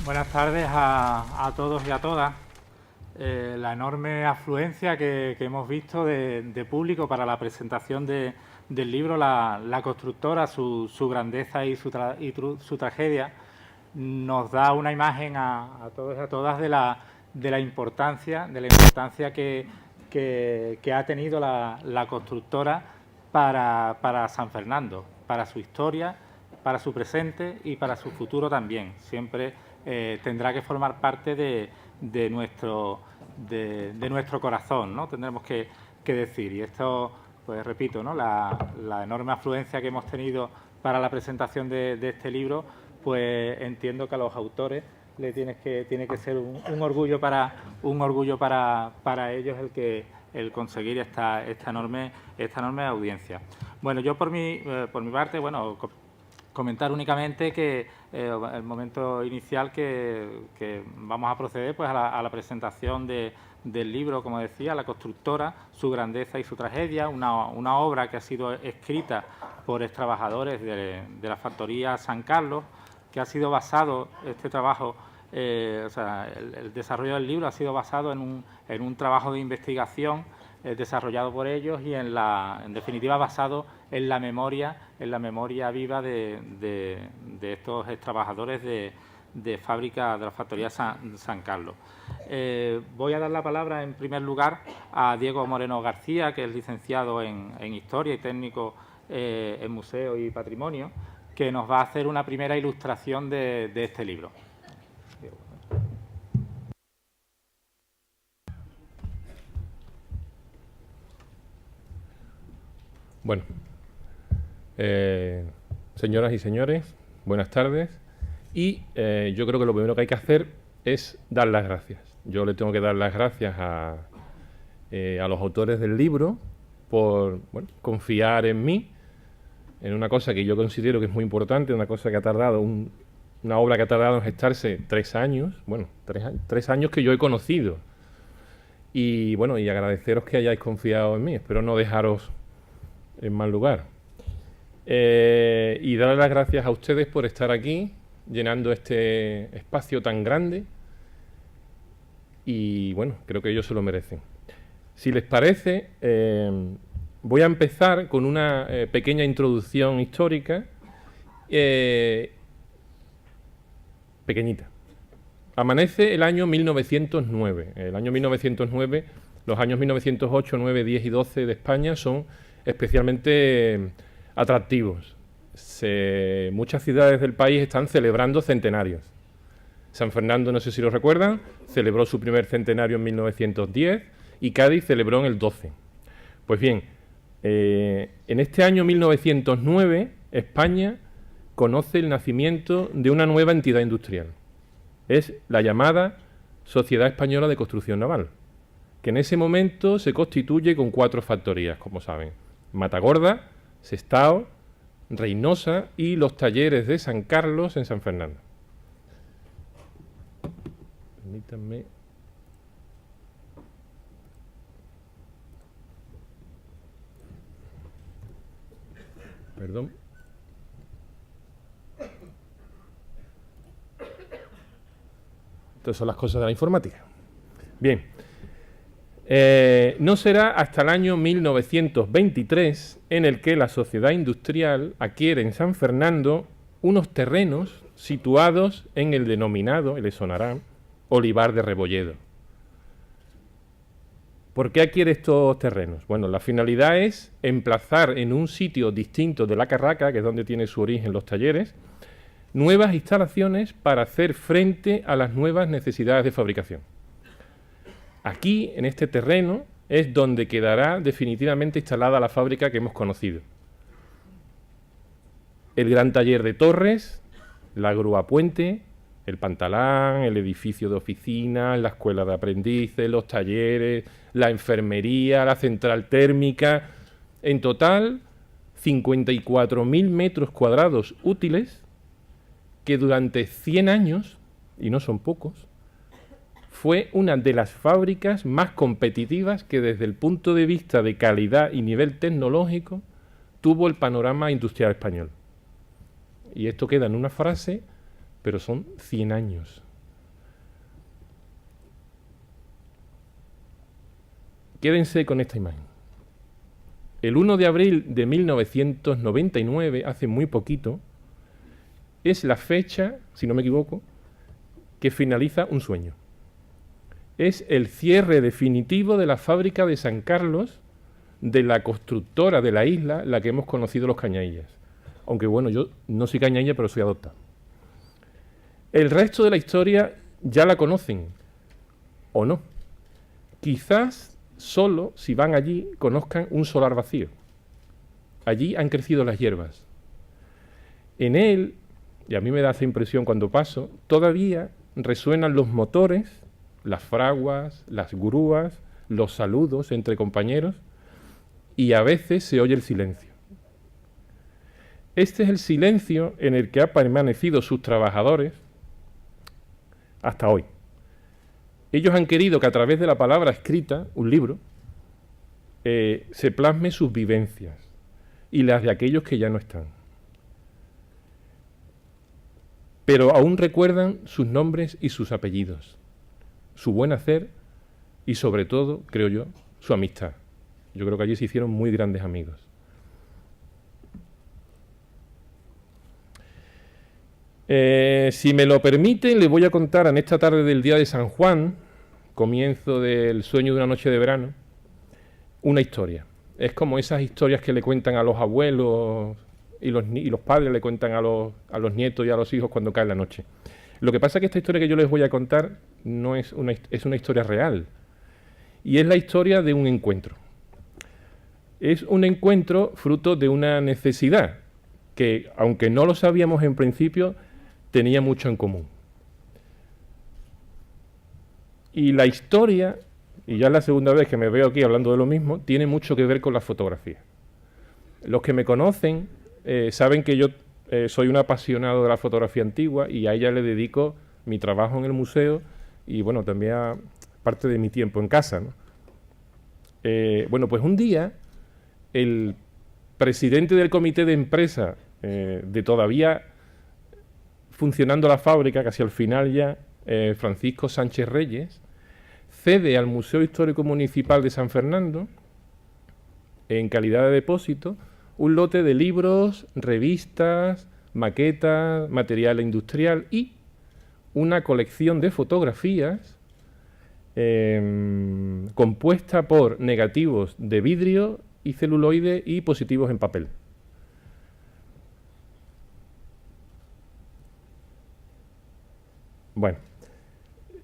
Buenas tardes a todos y a todas. La enorme afluencia que hemos visto de público para la presentación del libro La constructora, su grandeza y su tragedia, nos da una imagen a todos y a todas de la importancia que ha tenido la constructora para San Fernando, para su historia, para su presente y para su futuro también. Siempre tendrá que formar parte de nuestro corazón, ¿no? Tendremos que decir. Y esto, pues repito, ¿no? La enorme afluencia que hemos tenido para la presentación de este libro, pues entiendo que a los autores tiene que ser un orgullo para ellos el conseguir esta enorme audiencia. Bueno, yo por mi parte, bueno, comentar únicamente que el momento inicial que vamos a proceder pues a la presentación del libro, como decía, La constructora, su grandeza y su tragedia, una obra que ha sido escrita por extrabajadores de la factoría San Carlos, que ha sido basado, este trabajo, el desarrollo del libro ha sido basado en un trabajo de investigación desarrollado por ellos y en definitiva basado en la memoria viva de estos trabajadores de fábrica de la factoría San Carlos. Voy a dar la palabra en primer lugar a Diego Moreno García, que es licenciado en Historia y técnico en Museo y Patrimonio, que nos va a hacer una primera ilustración de este libro. Bueno, señoras y señores, buenas tardes. Y yo creo que lo primero que hay que hacer es dar las gracias. Yo le tengo que dar las gracias a los autores del libro por confiar en mí, en una cosa que yo considero que es muy importante, una cosa que ha tardado, una obra que ha tardado en gestarse 3 años, bueno, 3 años que yo he conocido. Y bueno, y agradeceros que hayáis confiado en mí, espero no dejaros en mal lugar. Y darles las gracias a ustedes por estar aquí, llenando este espacio tan grande. Y bueno, creo que ellos se lo merecen. Si les parece, voy a empezar con una pequeña introducción histórica, pequeñita. Amanece el año 1909. El año 1909, los años 1908, 9, 10 y 12 de España son especialmente atractivos. Muchas ciudades del país están celebrando centenarios. San Fernando, no sé si lo recuerdan, celebró su primer centenario en 1910 y Cádiz celebró en el 12. Pues bien, en este año 1909, España conoce el nacimiento de una nueva entidad industrial. Es la llamada Sociedad Española de Construcción Naval, que en ese momento se constituye con 4 factorías, como saben: Matagorda, Sestao, Reynosa y los talleres de San Carlos en San Fernando. Permítanme. Perdón. Estas son las cosas de la informática. Bien. No será hasta el año 1923 en el que la sociedad industrial adquiere en San Fernando unos terrenos situados en el denominado, les sonará, Olivar de Rebolledo. ¿Por qué adquiere estos terrenos? Bueno, la finalidad es emplazar en un sitio distinto de la Carraca, que es donde tiene su origen los talleres, nuevas instalaciones para hacer frente a las nuevas necesidades de fabricación. Aquí, en este terreno, es donde quedará definitivamente instalada la fábrica que hemos conocido. El gran taller de Torres, la grúa puente, el pantalán, el edificio de oficinas, la escuela de aprendices, los talleres, la enfermería, la central térmica. En total, 54.000 metros cuadrados útiles que durante 100 años, y no son pocos, fue una de las fábricas más competitivas que desde el punto de vista de calidad y nivel tecnológico tuvo el panorama industrial español. Y esto queda en una frase, pero son 100 años. Quédense con esta imagen. El 1 de abril de 1999, hace muy poquito, es la fecha, si no me equivoco, que finaliza un sueño. Es el cierre definitivo de la fábrica de San Carlos, de la constructora de la isla, la que hemos conocido los Cañaillas. Aunque bueno, yo no soy cañailla, pero soy adopta. El resto de la historia ya la conocen, o no. Quizás solo, si van allí, conozcan un solar vacío. Allí han crecido las hierbas. En él, y a mí me da esa impresión cuando paso, todavía resuenan los motores, las fraguas, las grúas, los saludos entre compañeros, y a veces se oye el silencio. Este es el silencio en el que han permanecido sus trabajadores hasta hoy. Ellos han querido que a través de la palabra escrita, un libro, se plasme sus vivencias y las de aquellos que ya no están. Pero aún recuerdan sus nombres y sus apellidos, su buen hacer y sobre todo, creo yo, su amistad. Yo creo que allí se hicieron muy grandes amigos. Si me lo permiten, les voy a contar en esta tarde del día de San Juan, comienzo del sueño de una noche de verano, una historia. Es como esas historias que le cuentan a los abuelos y los padres le cuentan a los nietos y a los hijos cuando cae la noche. Lo que pasa es que esta historia que yo les voy a contar no es una historia real, y es la historia de un encuentro. Es un encuentro fruto de una necesidad que, aunque no lo sabíamos en principio, tenía mucho en común. Y la historia, y ya es la segunda vez que me veo aquí hablando de lo mismo, tiene mucho que ver con la fotografía. Los que me conocen saben que yo soy un apasionado de la fotografía antigua y a ella le dedico mi trabajo en el museo y bueno, también a parte de mi tiempo en casa, ¿no? Bueno, pues un día el presidente del comité de empresa de todavía funcionando la fábrica, casi al final ya, Francisco Sánchez Reyes, cede al Museo Histórico Municipal de San Fernando, en calidad de depósito, un lote de libros, revistas, maquetas, material industrial y una colección de fotografías compuesta por negativos de vidrio y celuloide y positivos en papel. Bueno,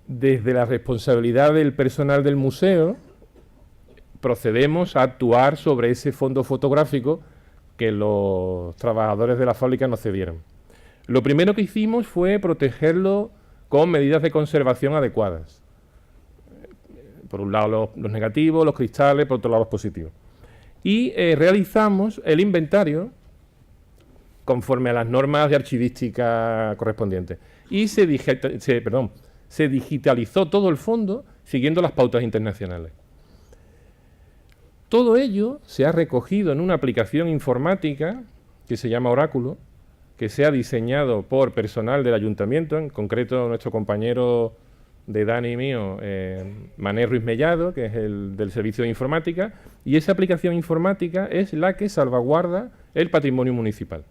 desde la responsabilidad del personal del museo procedemos a actuar sobre ese fondo fotográfico que los trabajadores de la fábrica nos cedieron. Lo primero que hicimos fue protegerlo con medidas de conservación adecuadas. Por un lado los negativos, los cristales, por otro lado los positivos. Y realizamos el inventario conforme a las normas de archivística correspondientes. Y se digitalizó todo el fondo siguiendo las pautas internacionales. Todo ello se ha recogido en una aplicación informática que se llama Oráculo, que se ha diseñado por personal del ayuntamiento, en concreto nuestro compañero de Dani y mío, Mané Ruiz Mellado, que es el del servicio de informática, y esa aplicación informática es la que salvaguarda el patrimonio municipal.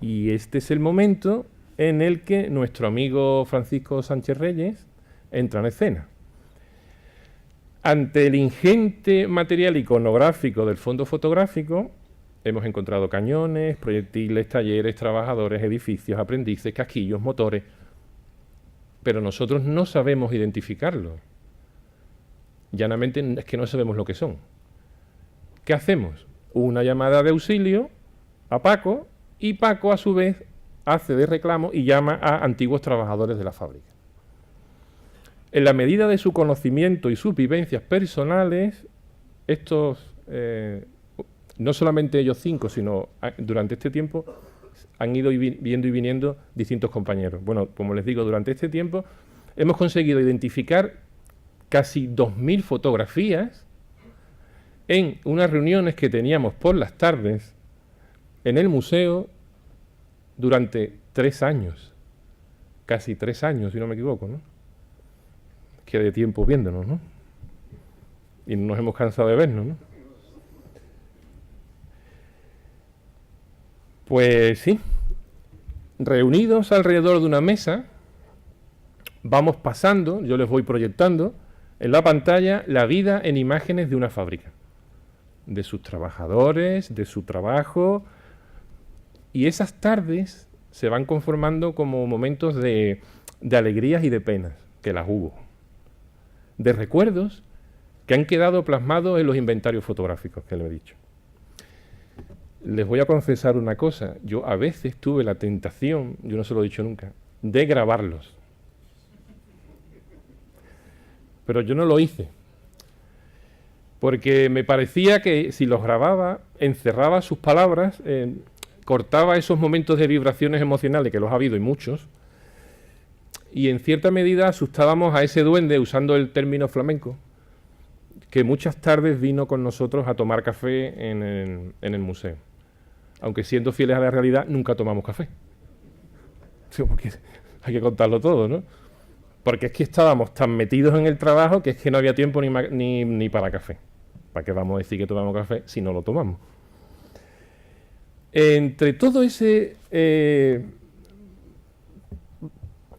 Y este es el momento en el que nuestro amigo Francisco Sánchez Reyes entra en escena. Ante el ingente material iconográfico del fondo fotográfico, hemos encontrado cañones, proyectiles, talleres, trabajadores, edificios, aprendices, casquillos, motores, pero nosotros no sabemos identificarlos. Llanamente es que no sabemos lo que son. ¿Qué hacemos? Una llamada de auxilio a Paco, y Paco, a su vez, hace de reclamo y llama a antiguos trabajadores de la fábrica. En la medida de su conocimiento y sus vivencias personales, estos, no solamente ellos 5, sino durante este tiempo, han ido viendo y viniendo distintos compañeros. Bueno, como les digo, durante este tiempo hemos conseguido identificar casi 2.000 fotografías en unas reuniones que teníamos por las tardes en el museo durante 3 años. casi 3 años, si no me equivoco, ¿no? Que de tiempo viéndonos, ¿no? Y no nos hemos cansado de vernos, ¿no? Pues sí, reunidos alrededor de una mesa, vamos pasando, yo les voy proyectando en la pantalla la vida en imágenes de una fábrica, de sus trabajadores, de su trabajo, y esas tardes se van conformando como momentos de alegrías y de penas, que las hubo, de recuerdos que han quedado plasmados en los inventarios fotográficos que les he dicho. Les voy a confesar una cosa, yo a veces tuve la tentación, yo no se lo he dicho nunca, de grabarlos. Pero yo no lo hice, porque me parecía que si los grababa, encerraba sus palabras, cortaba esos momentos de vibraciones emocionales, que los ha habido y muchos, y en cierta medida asustábamos a ese duende, usando el término flamenco, que muchas tardes vino con nosotros a tomar café en el museo. Aunque siendo fieles a la realidad, nunca tomamos café. Porque hay que contarlo todo, ¿no? Porque es que estábamos tan metidos en el trabajo que es que no había tiempo ni para café. ¿Para qué vamos a decir que tomamos café si no lo tomamos? Entre todo ese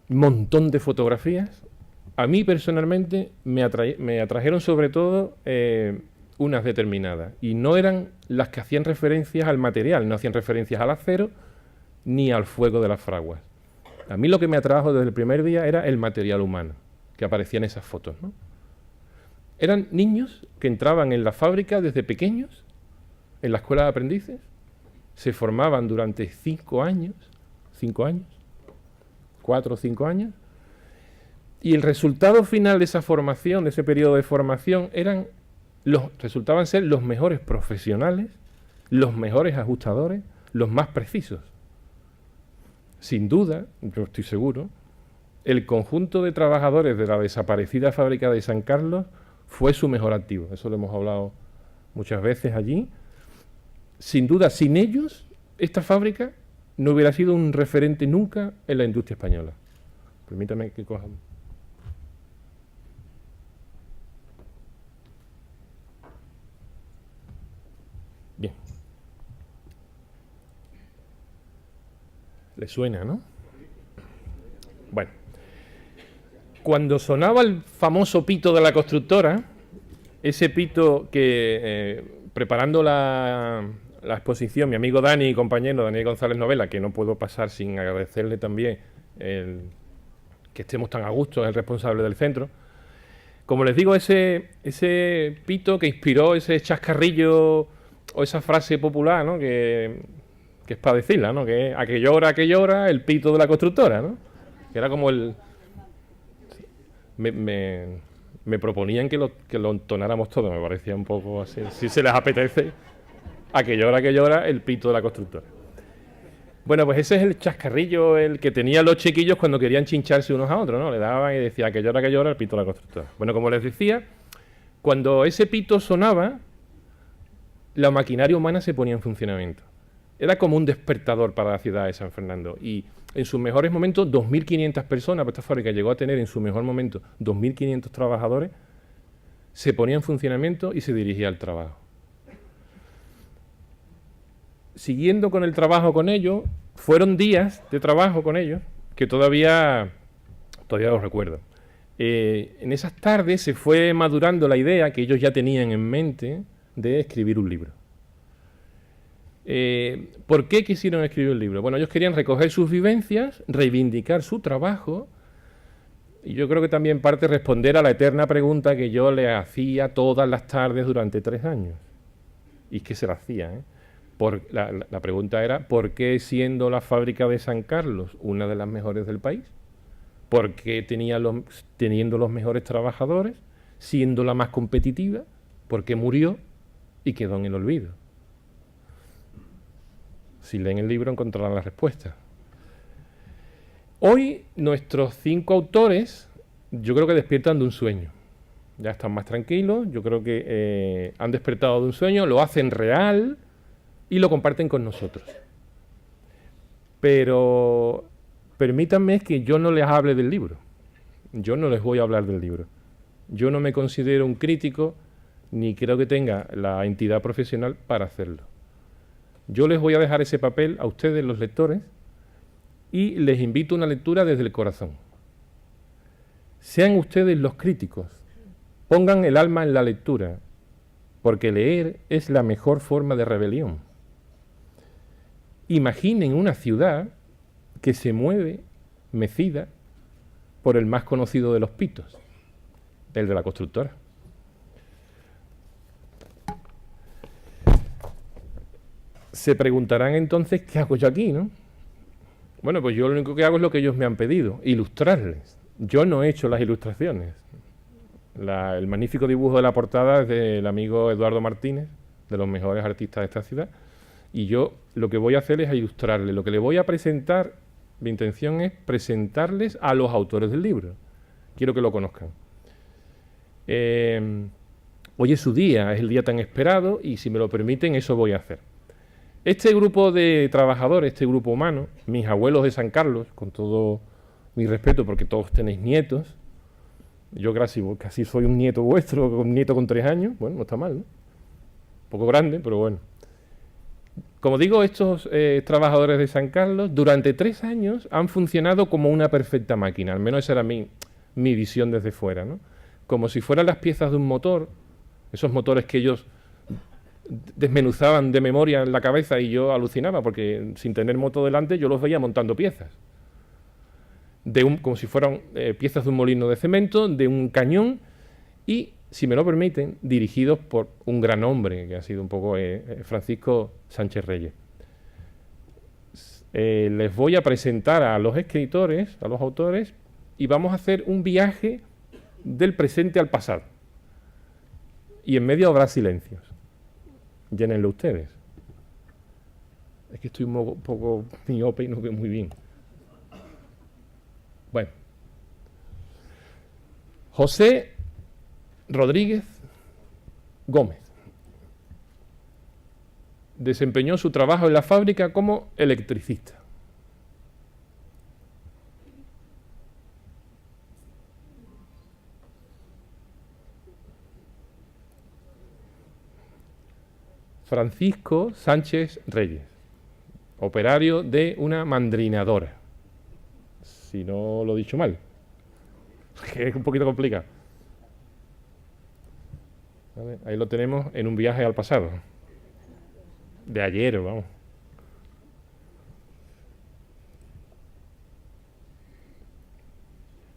montón de fotografías, a mí personalmente me atrajeron sobre todo unas determinadas, y no eran las que hacían referencias al material, no hacían referencias al acero ni al fuego de las fraguas. A mí lo que me atrajo desde el primer día era el material humano que aparecía en esas fotos, ¿no? Eran niños que entraban en la fábrica desde pequeños, en la escuela de aprendices, se formaban durante 5 años, 4 o 5 años, y el resultado final de esa formación, de ese periodo de formación, resultaban ser los mejores profesionales, los mejores ajustadores, los más precisos. Sin duda, yo estoy seguro, el conjunto de trabajadores de la desaparecida fábrica de San Carlos fue su mejor activo. Eso lo hemos hablado muchas veces allí. Sin duda, sin ellos, esta fábrica no hubiera sido un referente nunca en la industria española. Permítame que coja. Bien. ¿Le suena, no? Bueno. Cuando sonaba el famoso pito de la constructora, ese pito que, preparando la exposición, mi amigo Dani y compañero Daniel González Novela, que no puedo pasar sin agradecerle también que estemos tan a gusto, es el responsable del centro. Como les digo, ese pito que inspiró ese chascarrillo o esa frase popular, ¿no? que es para decirla, ¿no? Que a que llora, el pito de la constructora, ¿no? Que era como el... Me proponían que lo entonáramos todo, me parecía un poco así, si se les apetece, a que llora, el pito de la constructora. Bueno, pues ese es el chascarrillo, el que tenían los chiquillos cuando querían chincharse unos a otros, ¿no? Le daban y decía, que llora, el pito de la constructora. Bueno, como les decía, cuando ese pito sonaba, la maquinaria humana se ponía en funcionamiento. Era como un despertador para la ciudad de San Fernando. Y en sus mejores momentos, 2.500 personas, pues esta fábrica llegó a tener en su mejor momento 2.500 trabajadores, se ponía en funcionamiento y se dirigía al trabajo. Siguiendo con el trabajo con ellos, fueron días de trabajo con ellos que todavía los recuerdo. En esas tardes se fue madurando la idea que ellos ya tenían en mente de escribir un libro. ¿Por qué quisieron escribir un libro? Bueno, ellos querían recoger sus vivencias, reivindicar su trabajo, y yo creo que también parte responder a la eterna pregunta que yo le hacía todas las tardes durante 3 años. Y es que se la hacía, la pregunta era, ¿por qué siendo la fábrica de San Carlos una de las mejores del país? ¿Por qué teniendo los mejores trabajadores, siendo la más competitiva? ¿Por qué murió y quedó en el olvido? Si leen el libro encontrarán la respuesta. Hoy nuestros 5 autores yo creo que despiertan de un sueño. Ya están más tranquilos, yo creo que han despertado de un sueño, lo hacen real y lo comparten con nosotros. Pero permítanme que yo no les hable del libro. Yo no les voy a hablar del libro. Yo no me considero un crítico, ni creo que tenga la entidad profesional para hacerlo. Yo les voy a dejar ese papel a ustedes, los lectores, y les invito a una lectura desde el corazón. Sean ustedes los críticos, pongan el alma en la lectura, porque leer es la mejor forma de rebelión. Imaginen una ciudad que se mueve, mecida, por el más conocido de los pitos, el de la constructora. Se preguntarán entonces, ¿qué hago yo aquí, no? Bueno, pues yo lo único que hago es lo que ellos me han pedido, ilustrarles. Yo no he hecho las ilustraciones. El magnífico dibujo de la portada es del amigo Eduardo Martínez, de los mejores artistas de esta ciudad, y yo lo que voy a hacer es ilustrarles. Lo que les voy a presentar, mi intención es presentarles a los autores del libro. Quiero que lo conozcan. Hoy es su día, es el día tan esperado, y si me lo permiten, eso voy a hacer. Este grupo de trabajadores, este grupo humano, mis abuelos de San Carlos, con todo mi respeto, porque todos tenéis nietos, yo casi soy un nieto vuestro, un nieto con 3 años, bueno, no está mal, ¿no? Un poco grande, pero bueno. Como digo, estos trabajadores de San Carlos, durante 3 años han funcionado como una perfecta máquina, al menos esa era mi visión desde fuera, ¿no? Como si fueran las piezas de un motor, esos motores que ellos desmenuzaban de memoria en la cabeza y yo alucinaba, porque sin tener moto delante yo los veía montando piezas. Como si fueran piezas de un molino de cemento, de un cañón, y, si me lo permiten, dirigidos por un gran hombre, que ha sido un poco Francisco Sánchez Reyes. Les voy a presentar a los escritores, a los autores, y vamos a hacer un viaje del presente al pasado. Y en medio habrá silencios. Llénenlo ustedes. Es que estoy un poco miope y no veo muy bien. Bueno. José Rodríguez Gómez desempeñó su trabajo en la fábrica como electricista. Francisco Sánchez Reyes, operario de una mandrinadora, si no lo he dicho mal, que es un poquito complicado. ¿Vale? Ahí lo tenemos en un viaje al pasado, de ayer, vamos.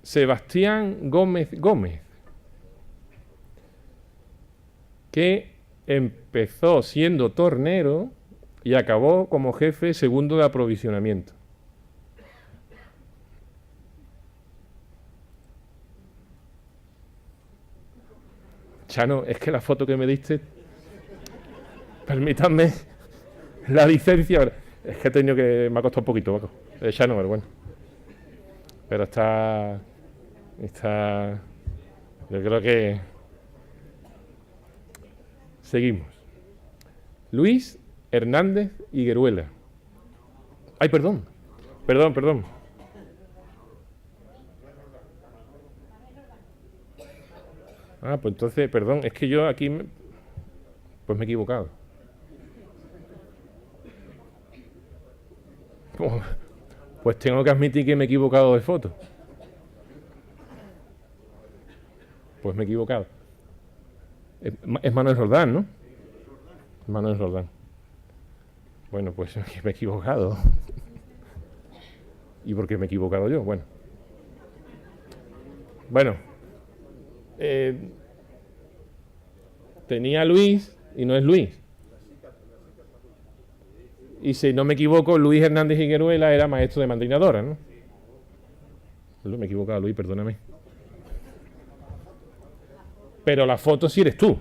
Sebastián Gómez Gómez, que empezó siendo tornero y acabó como jefe segundo de aprovisionamiento. Chano, es que la foto que me diste, permítanme la licencia, es que he tenido que, me ha costado un poquito, Paco. Chano, pero bueno. Pero está, yo creo que seguimos. Luis Hernández Higueruela. Ay, perdón. Ah, pues entonces, perdón, es que yo aquí pues me he equivocado. Pues tengo que admitir que me he equivocado de foto. Pues me he equivocado. Es Manuel Roldán, ¿no? Manuel Roldán. Bueno, pues me he equivocado. ¿Y por qué me he equivocado yo? Bueno. Tenía Luis y no es Luis. Y si no me equivoco, Luis Hernández Higueruela era maestro de mandrinadora, ¿no? Me he equivocado, Luis, perdóname. Pero la foto sí eres tú.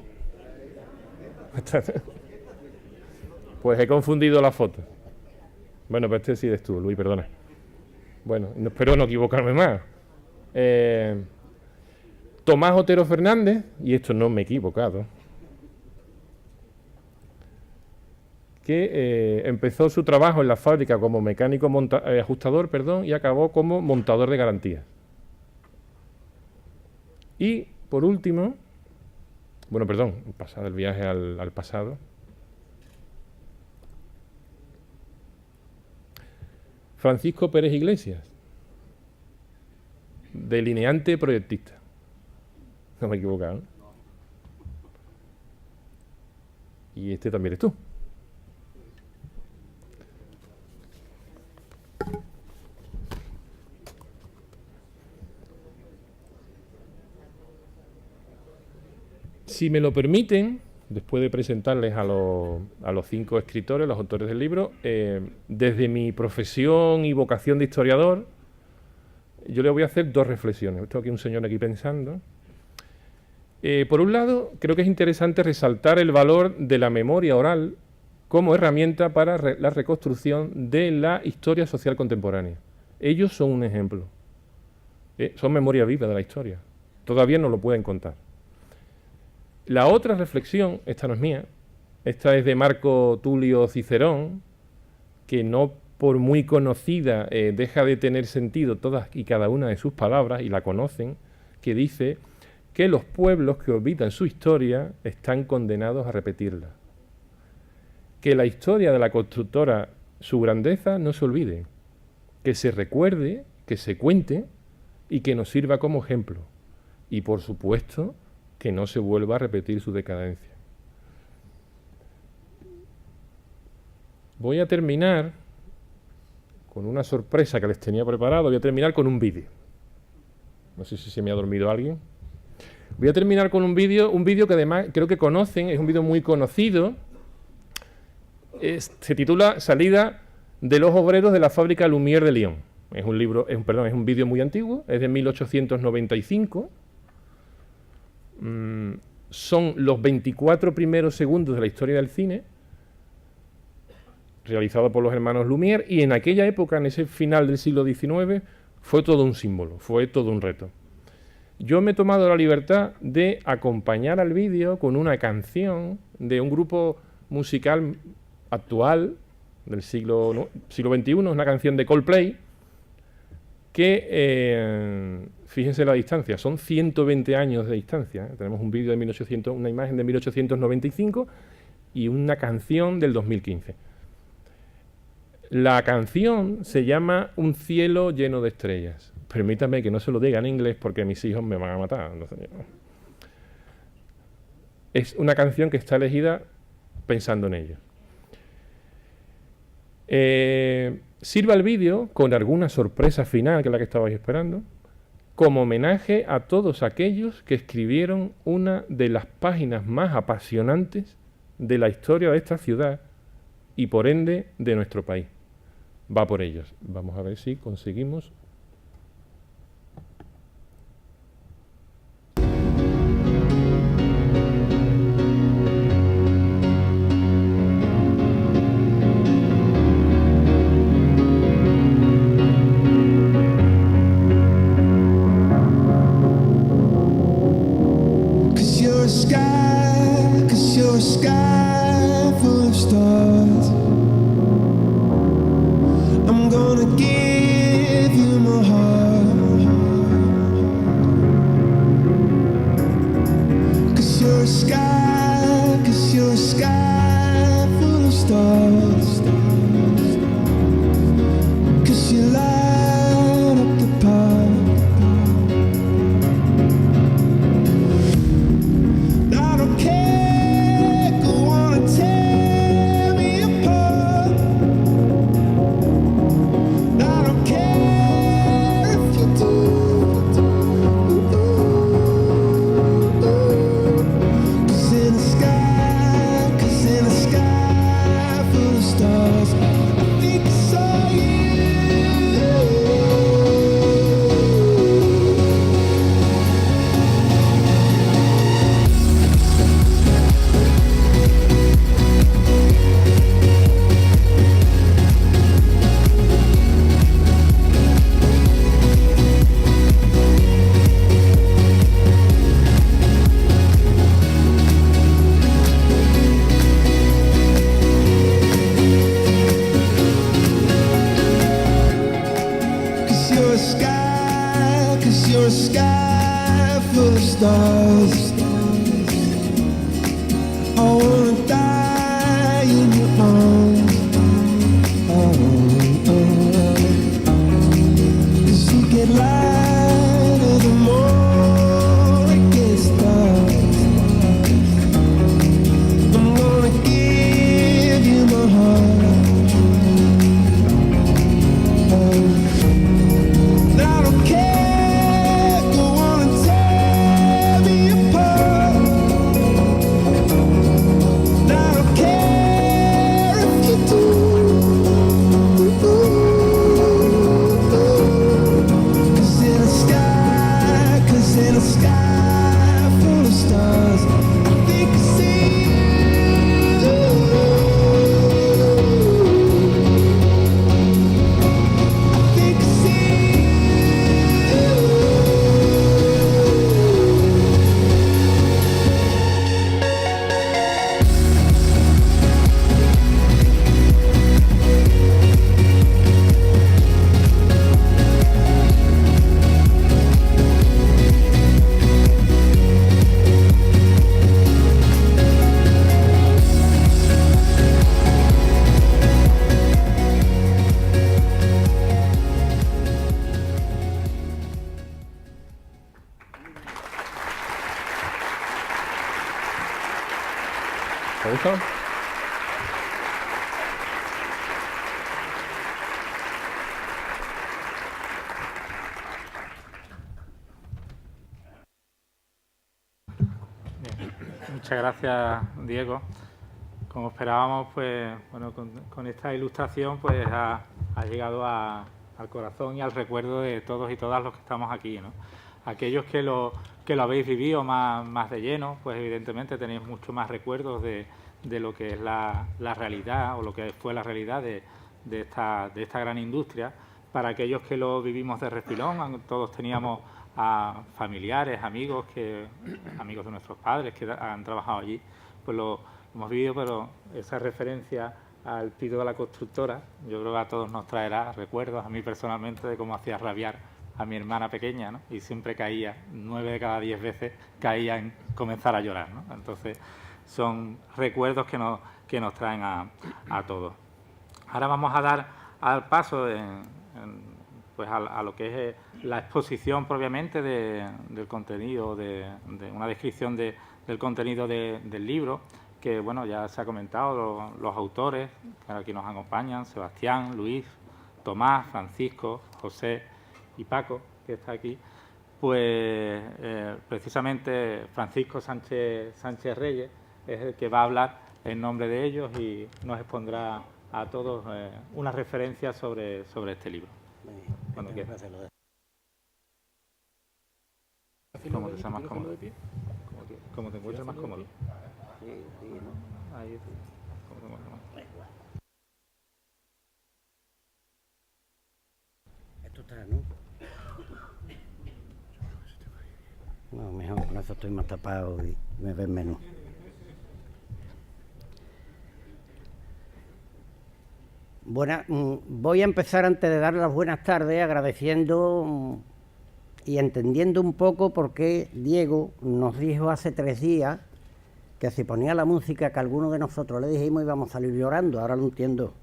Pues he confundido la foto. Bueno, pues este sí eres tú, Luis, perdona. Bueno, espero no equivocarme más. Tomás Otero Fernández, y esto no me he equivocado, que empezó su trabajo en la fábrica como mecánico ajustador, y acabó como montador de garantías. Y, por último, pasado el viaje al pasado. Francisco Pérez Iglesias, delineante proyectista. No me he equivocado, ¿no? Y este también eres tú. Si me lo permiten, después de presentarles a los 5 escritores, los autores del libro, desde mi profesión y vocación de historiador, yo le voy a hacer 2 reflexiones. Estoy aquí un señor aquí pensando. Por un lado, creo que es interesante resaltar el valor de la memoria oral como herramienta para la reconstrucción de la historia social contemporánea. Ellos son un ejemplo. Son memoria viva de la historia. Todavía no lo pueden contar. La otra reflexión, esta no es mía, esta es de Marco Tulio Cicerón, que no por muy conocida deja de tener sentido todas y cada una de sus palabras, y la conocen, que dice que los pueblos que olvidan su historia están condenados a repetirla. Que la historia de la constructora, su grandeza, no se olvide, que se recuerde, que se cuente y que nos sirva como ejemplo. Y por supuesto, que no se vuelva a repetir su decadencia. Voy a terminar con una sorpresa que les tenía preparado. Voy a terminar con un vídeo. No sé si se me ha dormido alguien. Voy a terminar con un vídeo que además creo que conocen, es un vídeo muy conocido. Se titula Salida de los obreros de la fábrica Lumière de Lyon. Es un vídeo muy antiguo, es de 1895. Son los 24 primeros segundos de la historia del cine, realizado por los hermanos Lumière, y en aquella época, en ese final del siglo XIX, fue todo un símbolo, fue todo un reto. Yo me he tomado la libertad de acompañar al vídeo con una canción de un grupo musical actual del siglo XXI, es una canción de Coldplay, que, fíjense la distancia, son 120 años de distancia. Tenemos un vídeo de una imagen de 1895 y una canción del 2015. La canción se llama Un cielo lleno de estrellas. Permítame que no se lo diga en inglés porque mis hijos me van a matar. Es una canción que está elegida pensando en ello. Sirva el vídeo con alguna sorpresa final, que es la que estabais esperando, como homenaje a todos aquellos que escribieron una de las páginas más apasionantes de la historia de esta ciudad y por ende de nuestro país. Va por ellos. Vamos a ver si conseguimos. wanna die in your arms. Cause you get lighter the more it gets dark. I'm gonna give you my heart. And I don't care, go on and tear me apart. And I don't care if you do. Cause in a sky full of stars, I think I see you. I think I see you. ¿Te gusta? Muchas gracias, Diego. Como esperábamos, pues bueno, con esta ilustración pues ha llegado al corazón y al recuerdo de todos y todas los que estamos aquí, ¿no? Aquellos que lo habéis vivido más de lleno, pues evidentemente tenéis mucho más recuerdos de lo que es la realidad o lo que fue la realidad de esta gran industria. Para aquellos que lo vivimos de refilón, todos teníamos a familiares, amigos de nuestros padres que han trabajado allí, pues lo hemos vivido, pero esa referencia al pito de la constructora, yo creo que a todos nos traerá recuerdos, a mí personalmente, de cómo hacía rabiar a mi hermana pequeña, ¿no? Y siempre caía, 9 de cada 10 veces caía en comenzar a llorar, ¿no? Entonces, son recuerdos que nos traen a todos. Ahora vamos a dar al paso pues a lo que es la exposición propiamente del contenido, de una descripción del contenido del libro, que bueno, ya se ha comentado, los autores que aquí nos acompañan: Sebastián, Luis, Tomás, Francisco, José y Paco, que está aquí. Pues precisamente Francisco Sánchez Reyes es el que va a hablar en nombre de ellos y nos expondrá a todos una referencia sobre este libro. Cuando quieras. Como te sea más cómodo. Como te encuentres más cómodo. Ahí, como te encuentres más. Esto está, ¿no? No, mejor, con eso estoy más tapado y me ven menos. Voy a empezar, antes de dar las buenas tardes, agradeciendo y entendiendo un poco por qué Diego nos dijo hace 3 días que si ponía la música que alguno de nosotros le dijimos íbamos a salir llorando. Ahora lo entiendo.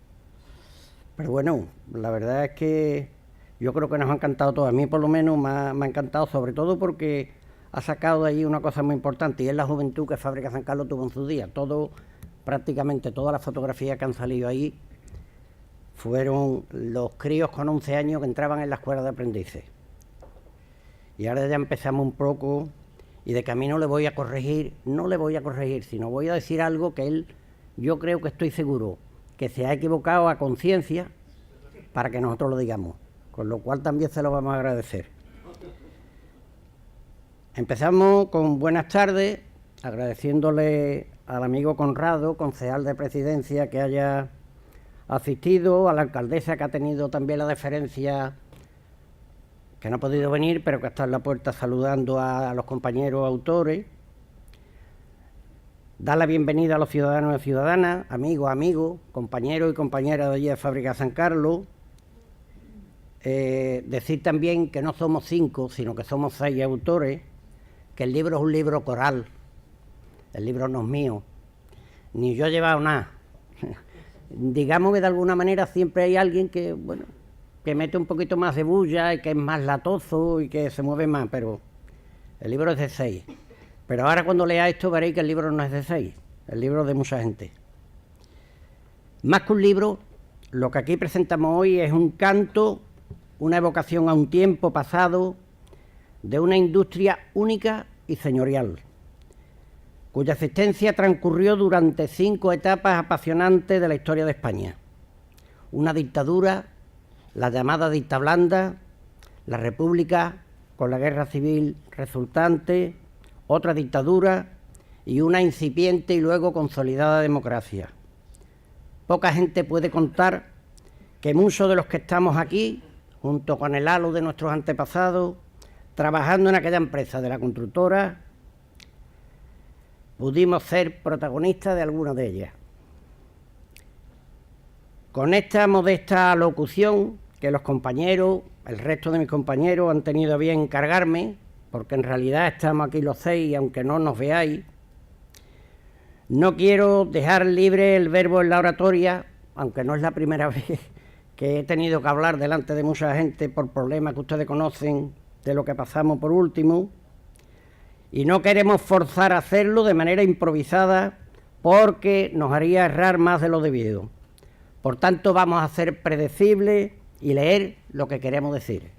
Pero bueno, la verdad es que yo creo que nos ha encantado todo. A mí por lo menos me ha encantado, sobre todo porque ha sacado de ahí una cosa muy importante, y es la juventud que Fábrica San Carlos tuvo en su día. Prácticamente todas las fotografías que han salido ahí fueron los críos con 11 años que entraban en la escuela de aprendices. Y ahora ya empezamos un poco, y de camino no le voy a corregir, sino voy a decir algo que él, yo creo que estoy seguro, que se ha equivocado a conciencia para que nosotros lo digamos, con lo cual también se lo vamos a agradecer. Empezamos con buenas tardes, agradeciéndole al amigo Conrado, concejal de Presidencia, que haya asistido, a la alcaldesa, que ha tenido también la deferencia, que no ha podido venir, pero que está en la puerta saludando a los compañeros autores. Dar la bienvenida a los ciudadanos y ciudadanas, amigos, compañeros y compañeras de allí de Fábrica San Carlos. Decir también que no somos 5, sino que somos 6 autores, que el libro es un libro coral, el libro no es mío, ni yo he llevado nada. Digamos que de alguna manera siempre hay alguien que, bueno, que mete un poquito más de bulla y que es más latoso y que se mueve más, pero el libro es de 6. Pero ahora cuando lea esto veréis que el libro no es de 6, el libro es de mucha gente. Más que un libro, lo que aquí presentamos hoy es un canto, una evocación a un tiempo pasado de una industria única y señorial, cuya existencia transcurrió durante 5 etapas apasionantes de la historia de España. Una dictadura, la llamada dicta blanda, la república con la guerra civil resultante, otra dictadura y una incipiente y luego consolidada democracia. Poca gente puede contar que muchos de los que estamos aquí, junto con el halo de nuestros antepasados, trabajando en aquella empresa de la constructora, pudimos ser protagonistas de alguna de ellas. Con esta modesta locución que los compañeros, el resto de mis compañeros han tenido a bien encargarme, porque en realidad estamos aquí los 6, aunque no nos veáis, no quiero dejar libre el verbo en la oratoria, aunque no es la primera vez que he tenido que hablar delante de mucha gente por problemas que ustedes conocen de lo que pasamos por último, y no queremos forzar a hacerlo de manera improvisada porque nos haría errar más de lo debido. Por tanto, vamos a ser predecibles y leer lo que queremos decir.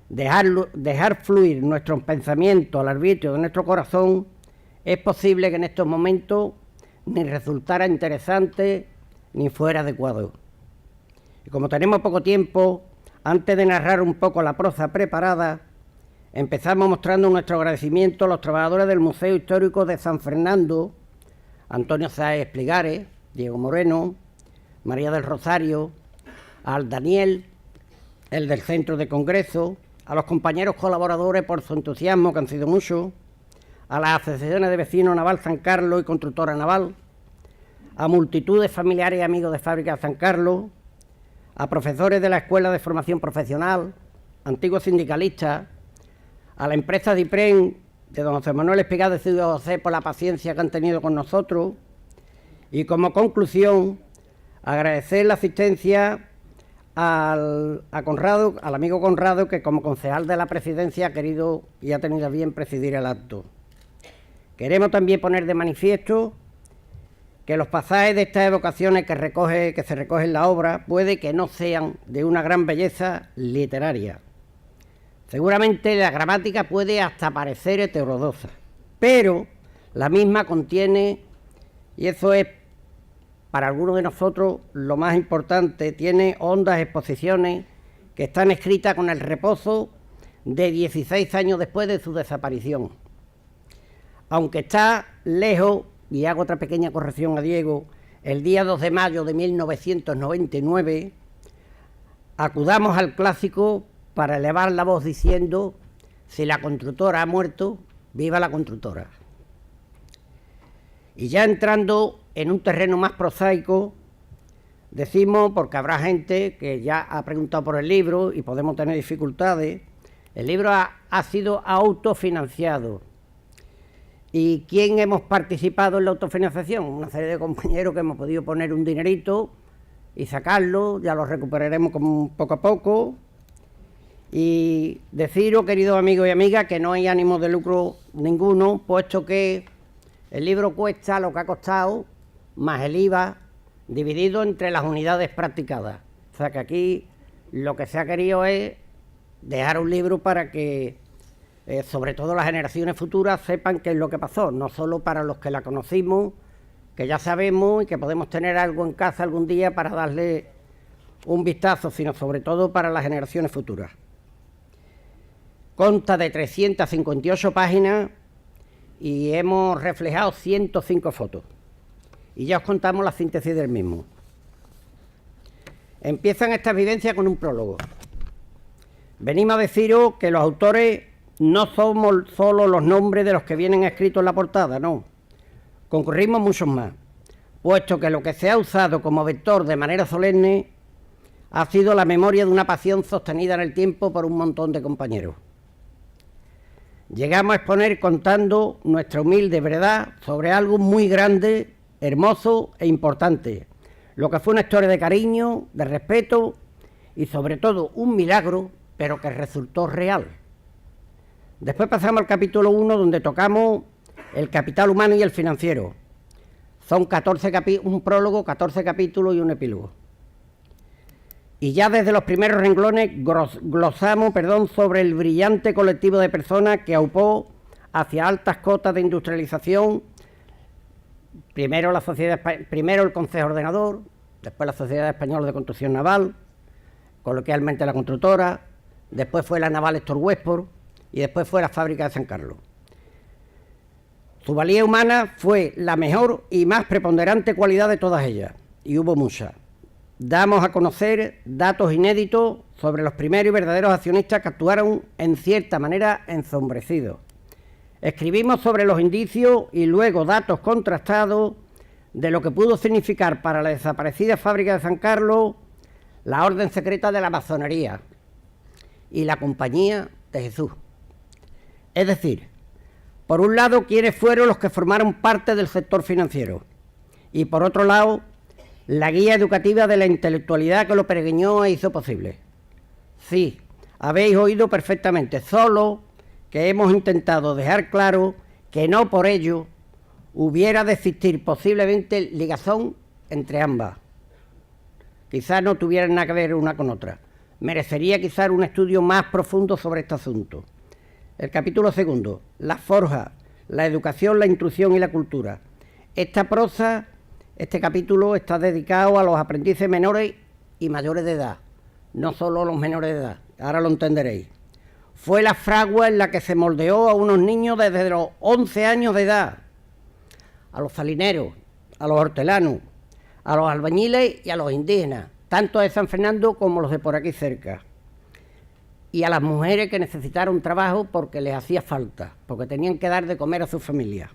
Dejar fluir nuestros pensamientos al arbitrio de nuestro corazón es posible que en estos momentos ni resultara interesante ni fuera adecuado. Y como tenemos poco tiempo, antes de narrar un poco la prosa preparada, empezamos mostrando nuestro agradecimiento a los trabajadores del Museo Histórico de San Fernando, Antonio Sáez Pligares, Diego Moreno, María del Rosario, al Daniel, el del Centro de Congreso, a los compañeros colaboradores por su entusiasmo, que han sido muchos, a las asociaciones de vecinos Naval San Carlos y Constructora Naval, a multitud de familiares y amigos de Fábrica San Carlos, a profesores de la Escuela de Formación Profesional, antiguos sindicalistas, a la empresa DIPREN de don José Manuel Espigado de Ciudad José por la paciencia que han tenido con nosotros, y como conclusión agradecer la asistencia al amigo Conrado, que como concejal de la presidencia ha querido y ha tenido a bien presidir el acto. Queremos también poner de manifiesto que los pasajes de estas evocaciones que se recogen en la obra puede que no sean de una gran belleza literaria. Seguramente la gramática puede hasta parecer heterodoxa, pero la misma contiene, y eso es para algunos de nosotros lo más importante, tiene hondas exposiciones que están escritas con el reposo de 16 años después de su desaparición. Aunque está lejos, y hago otra pequeña corrección a Diego, el día 2 de mayo de 1999, acudamos al clásico para elevar la voz diciendo: si la constructora ha muerto, viva la constructora. Y ya entrando en un terreno más prosaico, decimos, porque habrá gente que ya ha preguntado por el libro y podemos tener dificultades, el libro ha sido autofinanciado. ¿Y quién hemos participado en la autofinanciación? Una serie de compañeros que hemos podido poner un dinerito y sacarlo, ya lo recuperaremos como poco a poco. Y deciros, queridos amigos y amigas, que no hay ánimo de lucro ninguno, puesto que el libro cuesta lo que ha costado, más el IVA, dividido entre las unidades practicadas. O sea que aquí lo que se ha querido es dejar un libro para que, sobre todo las generaciones futuras, sepan qué es lo que pasó, no solo para los que la conocimos, que ya sabemos y que podemos tener algo en casa algún día para darle un vistazo, sino sobre todo para las generaciones futuras. Consta de 358 páginas y hemos reflejado 105 fotos. Y ya os contamos la síntesis del mismo. Empiezan estas vivencias con un prólogo. Venimos a deciros que los autores no somos solo los nombres de los que vienen escritos en la portada, no. Concurrimos muchos más, puesto que lo que se ha usado como vector de manera solemne ha sido la memoria de una pasión sostenida en el tiempo por un montón de compañeros. Llegamos a exponer contando nuestra humilde verdad sobre algo muy grande hermoso e importante, lo que fue una historia de cariño, de respeto y sobre todo un milagro, pero que resultó real. Después pasamos al capítulo 1, donde tocamos el capital humano y el financiero. Son 14 un prólogo, 14 capítulos y un epílogo. Y ya desde los primeros renglones glosamos sobre el brillante colectivo de personas que aupó hacia altas cotas de industrialización, primero el Consejo Ordenador, después la Sociedad Española de Construcción Naval, coloquialmente la constructora, después fue la Naval Héctor Westport y después fue la Fábrica de San Carlos. Su valía humana fue la mejor y más preponderante cualidad de todas ellas, y hubo muchas. Damos a conocer datos inéditos sobre los primeros y verdaderos accionistas que actuaron en cierta manera ensombrecidos. Escribimos sobre los indicios y luego datos contrastados de lo que pudo significar para la desaparecida Fábrica de San Carlos la orden secreta de la masonería y la Compañía de Jesús. Es decir, por un lado, quiénes fueron los que formaron parte del sector financiero y por otro lado, la guía educativa de la intelectualidad que lo peregrinó e hizo posible. Sí, habéis oído perfectamente, solo que hemos intentado dejar claro que no por ello hubiera de existir posiblemente ligazón entre ambas. Quizás no tuvieran nada que ver una con otra. Merecería quizás un estudio más profundo sobre este asunto. El capítulo 2, la forja, la educación, la instrucción y la cultura. Este capítulo está dedicado a los aprendices menores y mayores de edad, no solo los menores de edad, ahora lo entenderéis. Fue la fragua en la que se moldeó a unos niños desde los 11 años de edad, a los salineros, a los hortelanos, a los albañiles y a los indígenas, tanto de San Fernando como los de por aquí cerca. Y a las mujeres que necesitaron trabajo porque les hacía falta, porque tenían que dar de comer a sus familias.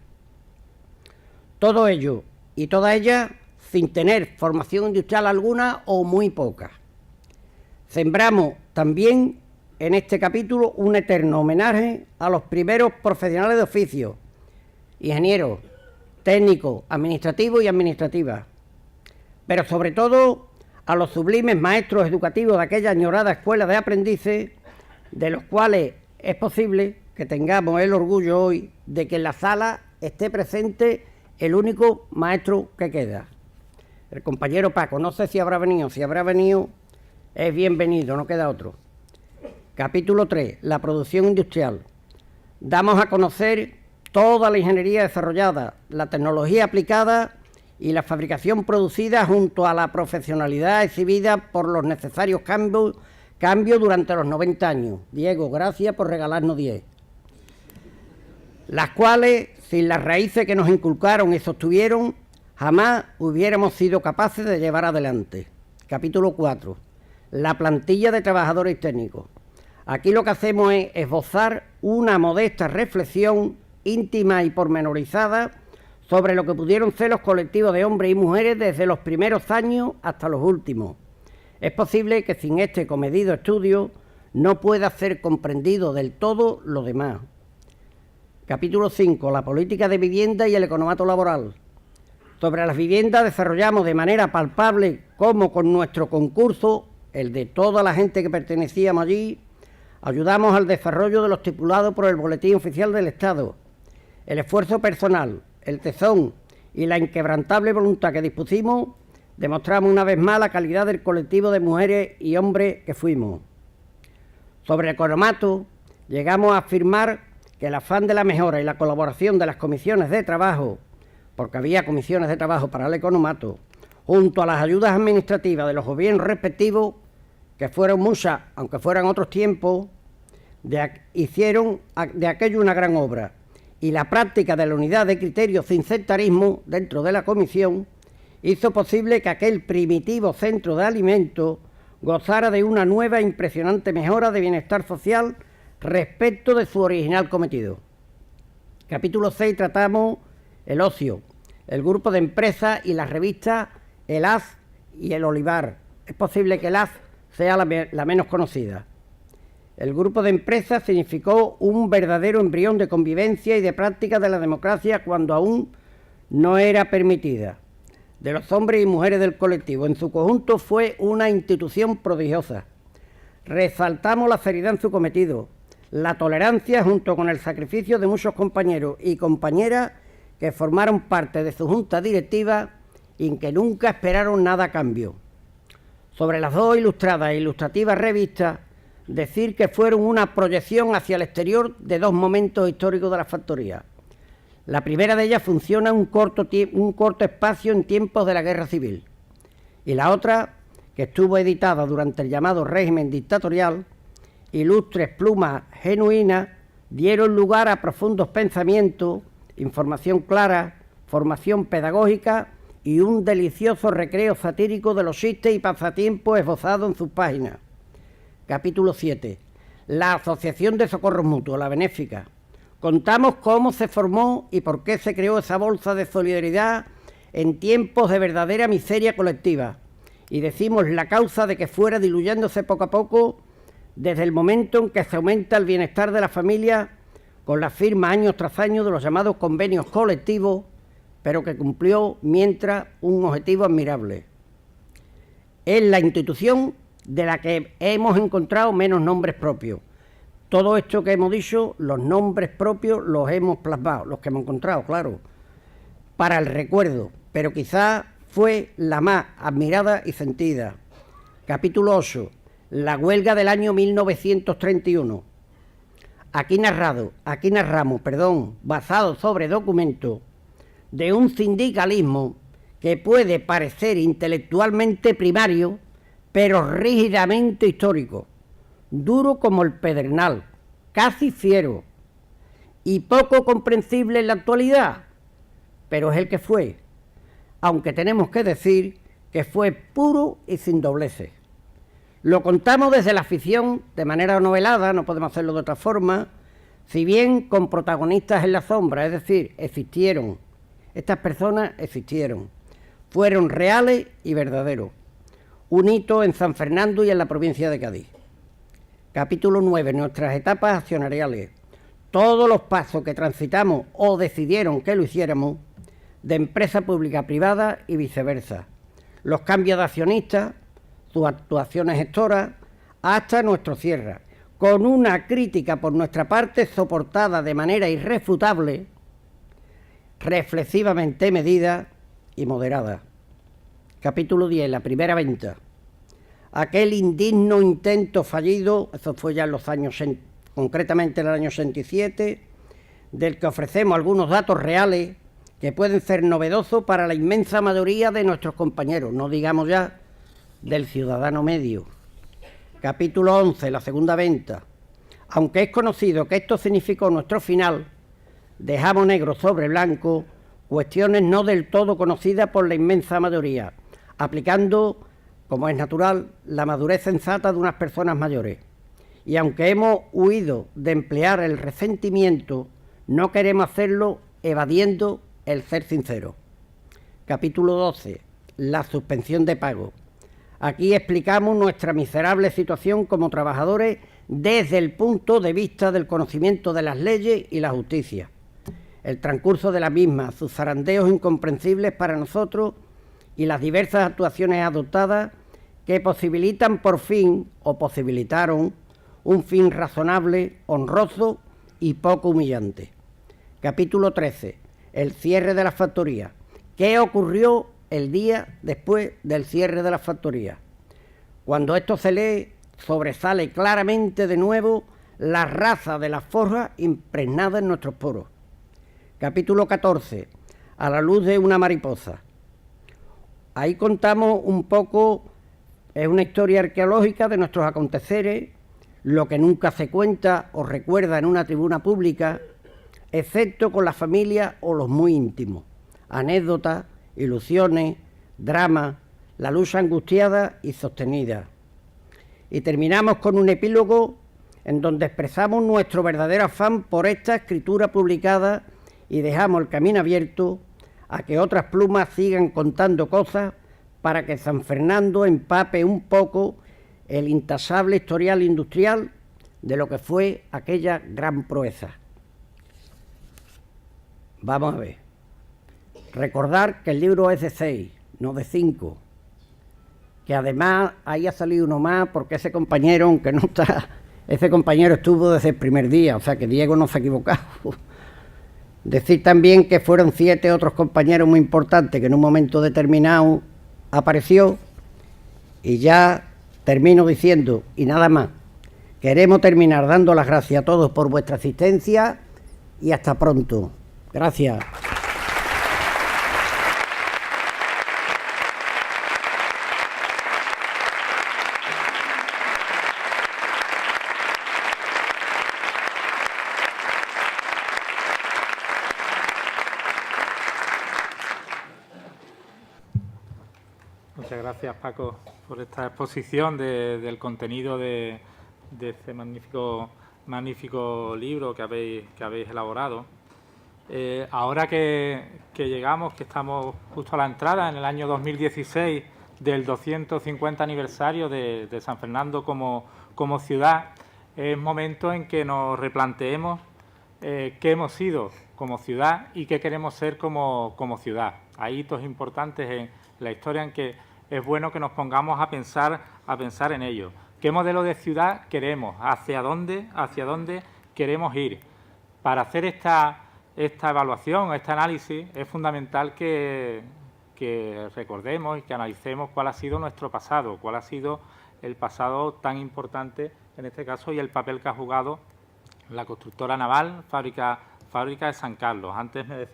Todo ello y todas ellas sin tener formación industrial alguna o muy poca. Sembramos también en este capítulo un eterno homenaje a los primeros profesionales de oficio, ingenieros, técnicos, administrativos y administrativas, pero sobre todo a los sublimes maestros educativos de aquella añorada escuela de aprendices, de los cuales es posible que tengamos el orgullo hoy de que en la sala esté presente el único maestro que queda, el compañero Paco. No sé si habrá venido, es bienvenido, no queda otro. Capítulo 3, la producción industrial. Damos a conocer toda la ingeniería desarrollada, la tecnología aplicada y la fabricación producida junto a la profesionalidad exhibida por los necesarios cambios durante los 90 años. Diego, gracias por regalarnos 10. Las cuales, sin las raíces que nos inculcaron y sostuvieron, jamás hubiéramos sido capaces de llevar adelante. Capítulo 4. La plantilla de trabajadores técnicos. Aquí lo que hacemos es esbozar una modesta reflexión íntima y pormenorizada sobre lo que pudieron ser los colectivos de hombres y mujeres desde los primeros años hasta los últimos. Es posible que sin este comedido estudio no pueda ser comprendido del todo lo demás. Capítulo 5. La política de vivienda y el economato laboral. Sobre las viviendas desarrollamos de manera palpable cómo con nuestro concurso, el de toda la gente que pertenecíamos allí, ayudamos al desarrollo de lo estipulado por el Boletín Oficial del Estado. El esfuerzo personal, el tesón y la inquebrantable voluntad que dispusimos, demostramos una vez más la calidad del colectivo de mujeres y hombres que fuimos. Sobre el economato, llegamos a afirmar que el afán de la mejora y la colaboración de las comisiones de trabajo, porque había comisiones de trabajo para el economato, junto a las ayudas administrativas de los gobiernos respectivos, que fueron muchas, aunque fueran otros tiempos, hicieron de aquello una gran obra, y la práctica de la unidad de criterio sin sectarismo dentro de la comisión hizo posible que aquel primitivo centro de alimentos gozara de una nueva e impresionante mejora de bienestar social respecto de su original cometido. Capítulo 6 tratamos el ocio, el grupo de empresas y las revistas El Haz y El Olivar. Es posible que El Haz sea la menos conocida. El grupo de empresas significó un verdadero embrión de convivencia y de práctica de la democracia cuando aún no era permitida, de los hombres y mujeres del colectivo. En su conjunto fue una institución prodigiosa. Resaltamos la seriedad en su cometido, la tolerancia junto con el sacrificio de muchos compañeros y compañeras que formaron parte de su junta directiva y que nunca esperaron nada a cambio. Sobre las dos ilustradas e ilustrativas revistas, decir que fueron una proyección hacia el exterior de dos momentos históricos de la factoría. La primera de ellas funciona un corto espacio en tiempos de la Guerra Civil, y la otra, que estuvo editada durante el llamado régimen dictatorial, ilustres plumas genuinas dieron lugar a profundos pensamientos, información clara, formación pedagógica y un delicioso recreo satírico de los chistes y pasatiempos esbozados en sus páginas. Capítulo 7. La Asociación de Socorros Mutuos, la benéfica. Contamos cómo se formó y por qué se creó esa bolsa de solidaridad en tiempos de verdadera miseria colectiva. Y decimos la causa de que fuera diluyéndose poco a poco desde el momento en que se aumenta el bienestar de la familia con la firma año tras año de los llamados convenios colectivos, pero que cumplió mientras un objetivo admirable. Es la institución de la que hemos encontrado menos nombres propios. Todo esto que hemos dicho, los nombres propios los hemos plasmado, los que hemos encontrado, claro, para el recuerdo, pero quizás fue la más admirada y sentida. Capítulo 8. La huelga del año 1931. Aquí narramos, basado sobre documentos de un sindicalismo que puede parecer intelectualmente primario, pero rígidamente histórico, duro como el pedernal, casi fiero, y poco comprensible en la actualidad, pero es el que fue, aunque tenemos que decir que fue puro y sin dobleces. Lo contamos desde la ficción, de manera novelada, no podemos hacerlo de otra forma, si bien con protagonistas en la sombra, es decir, existieron. Estas personas existieron, fueron reales y verdaderos. Un hito en San Fernando y en la provincia de Cádiz. Capítulo 9. Nuestras etapas accionariales. Todos los pasos que transitamos o decidieron que lo hiciéramos, de empresa pública a privada y viceversa. Los cambios de accionistas, sus actuaciones gestoras, hasta nuestro cierre, con una crítica por nuestra parte soportada de manera irrefutable, reflexivamente medida y moderada. Capítulo 10. La primera venta. Aquel indigno intento fallido, eso fue ya en los años, concretamente en el año 67, del que ofrecemos algunos datos reales que pueden ser novedosos para la inmensa mayoría de nuestros compañeros, no digamos ya del ciudadano medio. Capítulo 11. La segunda venta. Aunque es conocido que esto significó nuestro final, dejamos negro sobre blanco cuestiones no del todo conocidas por la inmensa mayoría, aplicando, como es natural, la madurez sensata de unas personas mayores. Y aunque hemos huido de emplear el resentimiento, no queremos hacerlo evadiendo el ser sincero. Capítulo 12. La suspensión de pago. Aquí explicamos nuestra miserable situación como trabajadores desde el punto de vista del conocimiento de las leyes y la justicia. El transcurso de la misma, sus zarandeos incomprensibles para nosotros y las diversas actuaciones adoptadas que posibilitan por fin, o posibilitaron, un fin razonable, honroso y poco humillante. Capítulo 13. El cierre de la factoría. ¿Qué ocurrió el día después del cierre de la factoría? Cuando esto se lee, sobresale claramente de nuevo la raza de la forja impregnada en nuestros poros. Capítulo 14. A la luz de una mariposa. Ahí contamos un poco, es una historia arqueológica de nuestros aconteceres, lo que nunca se cuenta o recuerda en una tribuna pública, excepto con la familia o los muy íntimos. Anécdotas, ilusiones, dramas, la lucha angustiada y sostenida. Y terminamos con un epílogo en donde expresamos nuestro verdadero afán por esta escritura publicada y dejamos el camino abierto a que otras plumas sigan contando cosas para que San Fernando empape un poco el intasable historial industrial de lo que fue aquella gran proeza. Vamos a ver. Recordar que el libro es de 6, no de 5. Que además ahí ha salido uno más porque ese compañero, aunque no está, ese compañero estuvo desde el primer día, o sea que Diego no se ha equivocado. Decir también que fueron 7 otros compañeros muy importantes que en un momento determinado apareció, y ya termino diciendo, y nada más, queremos terminar dando las gracias a todos por vuestra asistencia y hasta pronto. Gracias. Muchas gracias, Paco, por esta exposición del contenido de este magnífico libro que habéis elaborado. Ahora que llegamos, que estamos justo a la entrada, en el año 2016, del 250 aniversario de San Fernando como ciudad, es momento en que nos replanteemos qué hemos sido como ciudad y qué queremos ser como ciudad. Hay hitos importantes en la historia en que es bueno que nos pongamos a pensar en ello. ¿Qué modelo de ciudad queremos? ¿Hacia dónde queremos ir? Para hacer esta evaluación, este análisis, es fundamental que recordemos y que analicemos cuál ha sido nuestro pasado, cuál ha sido el pasado tan importante en este caso y el papel que ha jugado la constructora naval, fábrica de San Carlos. Antes me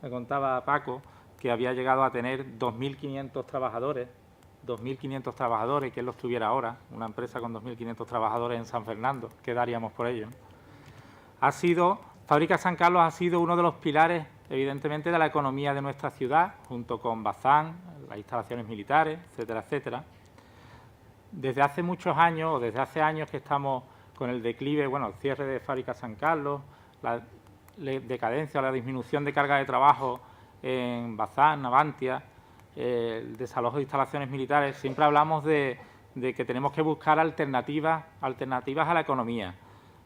contaba Paco que había llegado a tener 2.500 trabajadores, que él los tuviera ahora, una empresa con 2.500 trabajadores en San Fernando, ¿qué daríamos por ello? Fábrica San Carlos ha sido uno de los pilares, evidentemente, de la economía de nuestra ciudad, junto con Bazán, las instalaciones militares, etcétera, etcétera. Desde hace muchos años, o desde hace años que estamos con el declive, el cierre de Fábrica San Carlos, la decadencia o la disminución de carga de trabajo en Bazán, Navantia, el desalojo de instalaciones militares, siempre hablamos de que tenemos que buscar alternativas a la economía.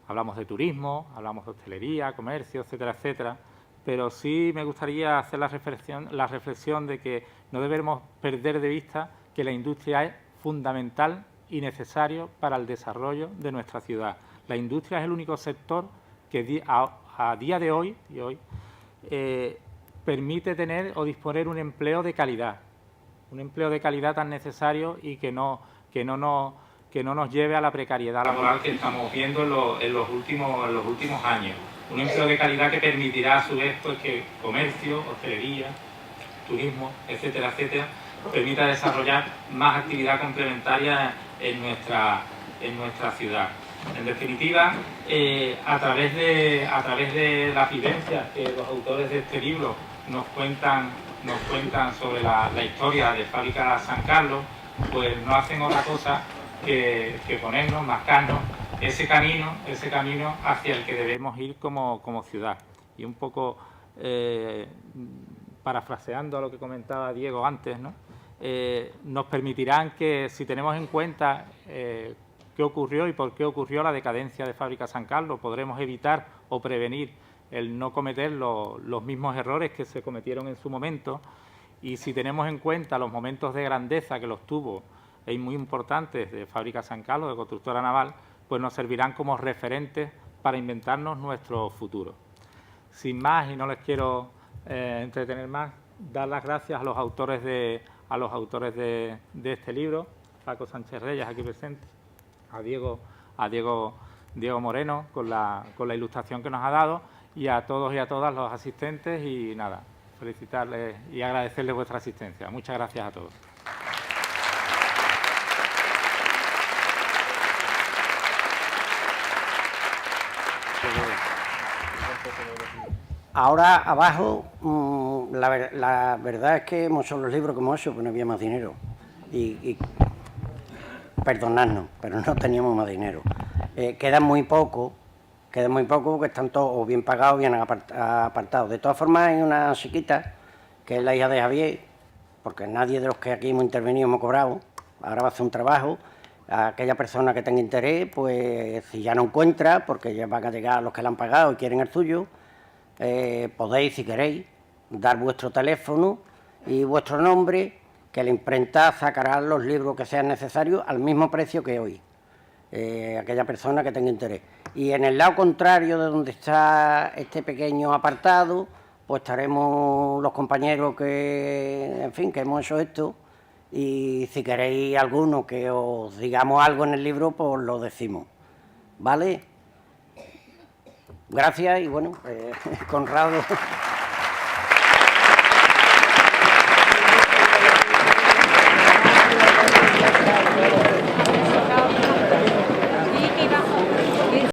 Hablamos de turismo, hablamos de hostelería, comercio, etcétera, etcétera, pero sí me gustaría hacer la reflexión de que no debemos perder de vista que la industria es fundamental y necesario para el desarrollo de nuestra ciudad. La industria es el único sector que a día de hoy permite tener o disponer un empleo de calidad tan necesario y que no nos lleve a la precariedad laboral que estamos viendo en los últimos años. Un empleo de calidad que permitirá a su vez que comercio, hostelería, turismo, etcétera, etcétera, permita desarrollar más actividad complementaria en nuestra ciudad. En definitiva, a través de las vivencias que los autores de este libro nos cuentan sobre la historia de Fábrica San Carlos, pues no hacen otra cosa que ponernos, marcarnos ese camino hacia el que debemos ir como ciudad. Y un poco parafraseando a lo que comentaba Diego antes, ¿no? Nos permitirán que, si tenemos en cuenta qué ocurrió y por qué ocurrió la decadencia de Fábrica San Carlos, podremos evitar o prevenir el no cometer los mismos errores que se cometieron en su momento. Y si tenemos en cuenta los momentos de grandeza que los tuvo y muy importantes de Fábrica San Carlos, de constructora naval, pues nos servirán como referentes para inventarnos nuestro futuro. Sin más, y no les quiero entretener más, dar las gracias a los autores de este libro, Paco Sánchez Reyes, aquí presente, a Diego Moreno, con la ilustración que nos ha dado, y a todos y a todas los asistentes, y nada, felicitarles y agradecerles vuestra asistencia. Muchas gracias a todos. Ahora abajo, la verdad es que hemos hecho los libros que hemos hecho, pues no había más dinero. Y perdonadnos, pero no teníamos más dinero. Queda muy poco porque están todos o bien pagados o bien apartados. De todas formas, hay una chiquita, que es la hija de Javier, porque nadie de los que aquí hemos intervenido hemos cobrado. Ahora va a hacer un trabajo. A aquella persona que tenga interés, pues si ya no encuentra, porque ya van a llegar los que le han pagado y quieren el suyo, podéis, si queréis, dar vuestro teléfono y vuestro nombre, que la imprenta sacará los libros que sean necesarios al mismo precio que hoy, aquella persona que tenga interés. Y en el lado contrario de donde está este pequeño apartado, pues estaremos los compañeros que, en fin, que hemos hecho esto, y si queréis alguno que os digamos algo en el libro, pues lo decimos, ¿vale? Gracias y bueno, Conrado...